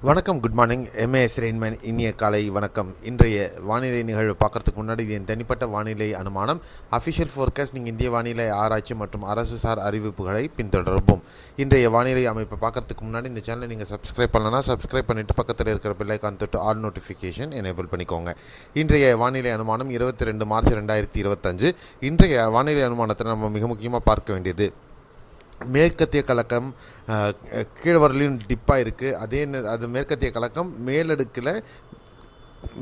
வணக்கம், good morning. MAS Rainman இனிய காலை வணக்கம். இன்றைய வானிலை நிகழ்வு பார்க்கறதுக்கு முன்னாடி என் தனிப்பட்ட வானிலை அனுமானம், அஃபிஷியல் ஃபோர்காஸ்ட், நீங்கள் இந்திய வானிலை ஆராய்ச்சி மற்றும் அரசு சார் அறிவிப்புகளை பின்தொடர்வோம். இன்றைய வானிலை அமைப்பை பார்க்கறதுக்கு முன்னாடி இந்த சேனலை நீங்கள் சப்ஸ்கிரைப் பண்ணலன்னா சப்ஸ்கிரைப் பண்ணிவிட்டு பக்கத்தில் இருக்கிற பெல்லைக்கான் தொட்டு ஆல் நோட்டிஃபிகேஷன் எனேபிள் பண்ணிக்கோங்க. இன்றைய வானிலை அனுமானம் 22 மார்ச் 2025. இன்றைய வானிலை அனுமானத்தை நம்ம மிக முக்கியமாக பார்க்க வேண்டியது, மேற்கத்திய கலக்கம் கீழ் வரலையும் டிப்பாக இருக்குது. அது மேற்கத்திய கலக்கம் மேலடுக்கில்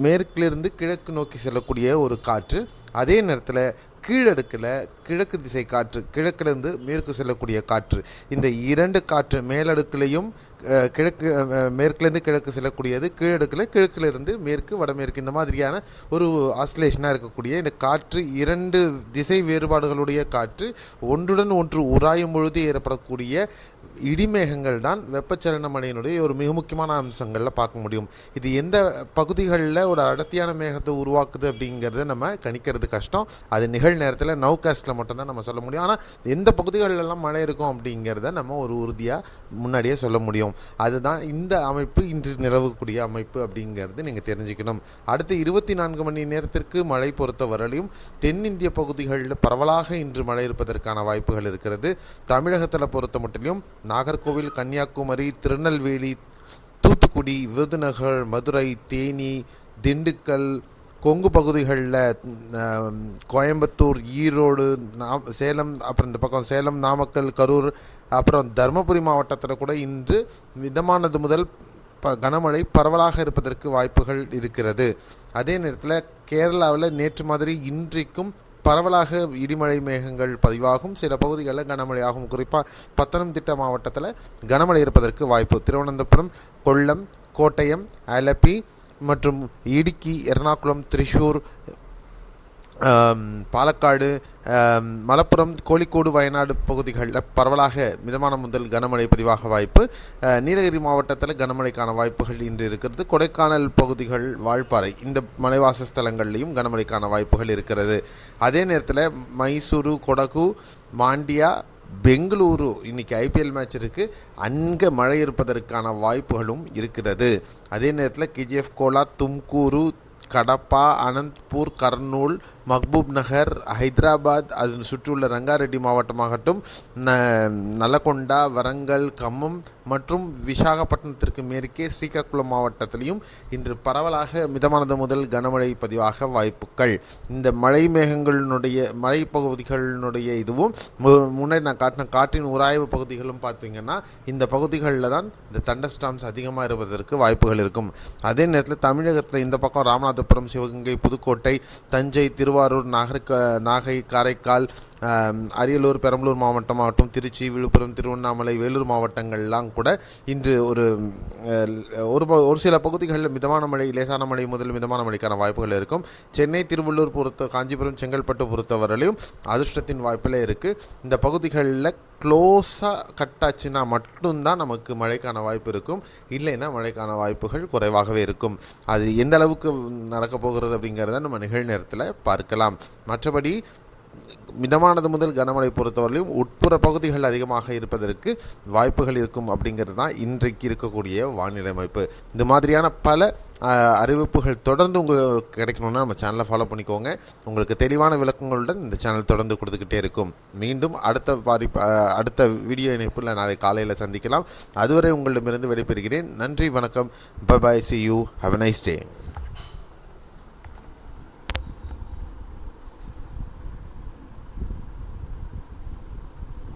மேற்கிலிருந்து கிழக்கு நோக்கி செல்லக்கூடிய ஒரு காற்று. அதே நேரத்தில் கீழடுக்கில் கிழக்கு திசை காற்று, கிழக்கிலிருந்து மேற்கு செல்லக்கூடிய காற்று. இந்த இரண்டு காற்று மேலடுக்கிலையும் கிழக்கு மேற்கிலேருந்து கிழக்கு செல்லக்கூடியது, கீழடுக்கில் கிழக்கிலிருந்து மேற்கு வடமேற்கு, இந்த மாதிரியான ஒரு ஆசிலேஷனாக இருக்கக்கூடிய இந்த காற்று, இரண்டு திசை வேறுபாடுகளுடைய காற்று ஒன்றுடன் ஒன்று உராயும் பொழுது ஏற்படக்கூடிய இடிமேகங்கள் தான் வெப்பச்சலன மழையினுடைய ஒரு மிக முக்கியமான அம்சங்களில் பார்க்க முடியும். இது எந்த பகுதிகளில் ஒரு அடர்த்தியான மேகத்தை உருவாக்குது அப்படிங்கிறத நம்ம கணிக்கிறது கஷ்டம். அது நிகழ்நேரத்தில் நவ்காஸ்ட்டில் மட்டும்தான் நம்ம சொல்ல முடியும். ஆனால் எந்த பகுதிகளெல்லாம் மழை இருக்கும் அப்படிங்கிறத நம்ம ஒரு உறுதியாக முன்னாடியே சொல்ல முடியும். அதுதான் இந்த அமைப்பு, இன்று நிலவக்கூடிய அமைப்பு அப்படிங்கிறது நீங்கள் தெரிஞ்சுக்கணும். அடுத்த 24 மணி நேரத்திற்கு மழை பொறுத்தவரையிலும் தென்னிந்திய பகுதிகளில் பரவலாக இன்று மழை இருப்பதற்கான வாய்ப்புகள் இருக்கிறது. தமிழகத்தில் பொறுத்த மட்டிலும் நாகர்கோவில், கன்னியாகுமரி, திருநெல்வேலி, தூத்துக்குடி, விருதுநகர், மதுரை, தேனி, திண்டுக்கல், கொங்கு பகுதிகளில் கோயம்புத்தூர், ஈரோடு, சேலம், அப்புறம் இந்த பக்கம் சேலம், நாமக்கல், கரூர், அப்புறம் தருமபுரி மாவட்டத்தில் கூட இன்று மிதமானது முதல் கனமழை பரவலாக இருப்பதற்கு வாய்ப்புகள் இருக்கிறது. அதே நேரத்தில் கேரளாவில் நேற்று மாதிரி இன்றைக்கும் பரவலாக இடிமழை மேகங்கள் பதிவாகும். சில பகுதிகளில் கனமழை ஆகும். குறிப்பாக பத்தனம்திட்ட மாவட்டத்தில் கனமழை இருப்பதற்கு வாய்ப்பு. திருவனந்தபுரம், கொல்லம், கோட்டயம், ஆலப்பி மற்றும் இடுக்கி, எர்ணாகுளம், திரிசூர், பாலக்காடு, மலப்புரம், கோழிக்கோடு, வயநாடு பகுதிகளில் பரவலாக மிதமான முதல் கனமழை பதிவாக வாய்ப்பு. நீலகிரி மாவட்டத்தில் கனமழைக்கான வாய்ப்புகள் இன்று இருக்கிறது. கொடைக்கானல் பகுதிகள், வால்பாறை, இந்த மலைவாசஸ்தலங்கள்லையும் கனமழைக்கான வாய்ப்புகள் இருக்கிறது. அதே நேரத்தில் மைசூரு, கொடகு, மாண்டியா, பெங்களூரு, இன்றைக்கி ஐபிஎல் மேட்ச் இருக்குது, அங்கே மழை இருப்பதற்கான வாய்ப்புகளும் இருக்கிறது. அதே நேரத்தில் கேஜிஎஃப் கோலா, தும்கூரு, கடப்பா, அனந்த்பூர், கர்னூல், மக்பூப் நகர், ஹைதராபாத், அதன் சுற்றியுள்ள ரங்காரெட்டி மாவட்டமாகட்டும், நலகொண்டா, வரங்கல், கம்மம் மற்றும் விசாகப்பட்டினத்திற்கு மேற்கே ஸ்ரீகாக்குளம் மாவட்டத்திலையும் இன்று பரவலாக மிதமானது முதல் கனமழை பதிவாக வாய்ப்புகள். இந்த மழை மேகங்களினுடைய மழை பகுதிகளினுடைய இதுவும் முன்னாடி நான் காட்டின காற்றின் உராய்வு பகுதிகளும் பார்த்தீங்கன்னா இந்த பகுதிகளில் தான் இந்த தண்டர்ஸ்டார்ம்ஸ் அதிகமாக இருப்பதற்கு வாய்ப்புகள் இருக்கும். அதே நேரத்தில் தமிழகத்தில் இந்த பக்கம் ராமநாதபுரம், சிவகங்கை, புதுக்கோட்டை, தஞ்சை, திருவாரூர், நாகை, காரைக்கால், அரியலூர், பெரம்பலூர் மாவட்டமாகட்டும், திருச்சி, விழுப்புரம், திருவண்ணாமலை, வேலூர் மாவட்டங்கள்லாம் கூட இன்று ஒரு சில பகுதிகளில் மிதமான மழை, லேசான மழை முதல் மிதமான மழைக்கான வாய்ப்புகள் இருக்கும். சென்னை, திருவள்ளூர் காஞ்சிபுரம், செங்கல்பட்டு பொறுத்தவரையிலும் அதிர்ஷ்டத்தின் வாய்ப்பில் இருக்குது. இந்த பகுதிகளில் க்ளோஸாக கட்டாச்சுன்னா மட்டும்தான் நமக்கு மழைக்கான வாய்ப்பு இருக்கும். இல்லைன்னா மழைக்கான வாய்ப்புகள் குறைவாகவே இருக்கும். அது எந்த அளவுக்கு நடக்க போகிறது அப்படிங்கிறத நம்ம நிகழ்நேரத்தில் பார்க்கலாம். மற்றபடி மிதமானது முதல் கனமழை பொறுத்தவரையிலும் உட்புற பகுதிகள் அதிகமாக இருப்பதற்கு வாய்ப்புகள் இருக்கும் அப்படிங்கிறது தான் இன்றைக்கு இருக்கக்கூடிய வானிலை அமைப்பு. இந்த மாதிரியான பல அறிவிப்புகள் தொடர்ந்து உங்களுக்கு கிடைக்கணும்னா நம்ம சேனலை ஃபாலோ பண்ணிக்கோங்க. உங்களுக்கு தெளிவான விளக்கங்களுடன் இந்த சேனல் தொடர்ந்து கொடுத்துக்கிட்டே இருக்கும். மீண்டும் அடுத்த வீடியோ இணைப்பில் நாளை காலையில் சந்திக்கலாம். அதுவரை உங்களிடமிருந்து விடைபெறுகிறேன். நன்றி, வணக்கம், bye bye, see you, have a nice day.